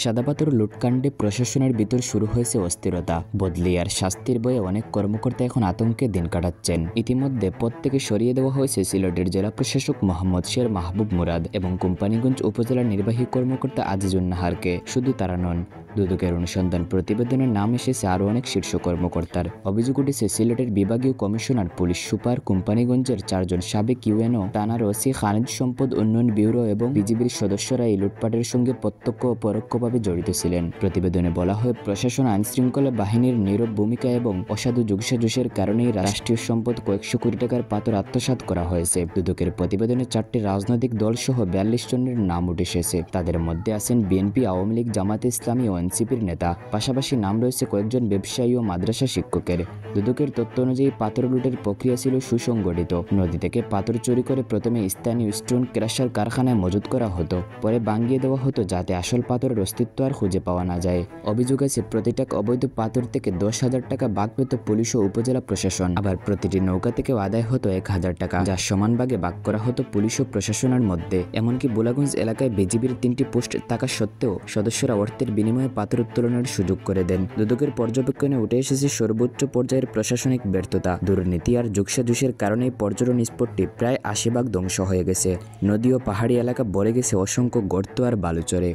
সাদাপাথর লুটকাণ্ডে প্রশাসনের ভিতর শুরু হয়েছে অস্থিরতা। বদলি আর শাস্তির ভয়ে অনেক কর্মকর্তা এখন আতঙ্কে দিন কাটাচ্ছেন। ইতিমধ্যে পদ থেকে সরিয়ে দেওয়া হয়েছে সিলেটের জেলা প্রশাসক মোহাম্মদ শের মাহবুব মুরাদ এবং কোম্পানীগঞ্জ উপজেলার নির্বাহী কর্মকর্তা আজিজুন নাহারকে। শুধু তারা নন, দুদকের অনুসন্ধান প্রতিবেদনের নাম এসেছে আরও অনেক শীর্ষ কর্মকর্তার। অভিযোগ উঠেছে সিলেটের বিভাগীয় কমিশনার, পুলিশ সুপার, কোম্পানীগঞ্জের 4 জন সাবেক ইউএনও, থানার ওসি, খনিজ সম্পদ উন্নয়ন ব্যুরো এবং বিজিবির সদস্যরা এই লুটপাটের সঙ্গে প্রত্যক্ষ ও পরোক্ষভাবে জড়িত ছিলেন। প্রতিবেদনে বলা হয়, প্রশাসন, আইনশৃঙ্খলা বাহিনীর নীরব ভূমিকা এবং অসাধু যোগসাজশের কারণেই রাষ্ট্রীয় সম্পদ কয়েকশো কোটি টাকার পাথর আত্মসাৎ করা হয়েছে। দুদকের প্রতিবেদনে 4টি রাজনৈতিক দল সহ 42 জনের নাম উঠে এসেছে। তাদের মধ্যে আছেন বিএনপি, আওয়ামী লীগ, জামাতে ইসলামী ও এনসিপির নেতা। পাশাপাশি নাম রয়েছে কয়েকজন ব্যবসায়ী ও মাদ্রাসা শিক্ষকের। দুদকের তথ্য অনুযায়ী পাথর লুটের প্রক্রিয়া ছিল সুসংগঠিত। নদী থেকে পাথর চুরি করে প্রথমে স্থানীয় স্টোন ক্রাশার কারখানায় মজুত করা হতো, পরে ভাঙিয়ে দেওয়া হতো যাতে আসল পাথরের অস্তিত্ব আর খুঁজে পাওয়া না যায়। অভিযোগ আছে প্রতিটা অবৈধ পাথর থেকে 10,000 টাকা ভাগ পেত পুলিশ ও উপজেলা প্রশাসন। আবার প্রতিটি নৌকা থেকেও আদায় হতো 1,000 টাকা, যা সমান ভাগে ভাগ করা হতো পুলিশ ও প্রশাসনের মধ্যে। এমনকি বোলাগঞ্জ এলাকায় বিজিবির 3টি পোস্ট থাকা সত্ত্বেও সদস্যরা অর্থের বিনিময়ে পাথর উত্তোলনের সুযোগ করে দেন। দুদকের পর্যবেক্ষণে উঠে এসেছে সর্বোচ্চ পর্যায়ের প্রশাসনিক ব্যর্থতা, দুর্নীতি আর যোগসাজশের কারণে পর্যটন স্পটটি প্রায় 80 ভাগ ধ্বংস হয়ে গেছে। নদী ও পাহাড়ি এলাকা ভরে গেছে অসংখ্য গর্ত আর বালুচরে।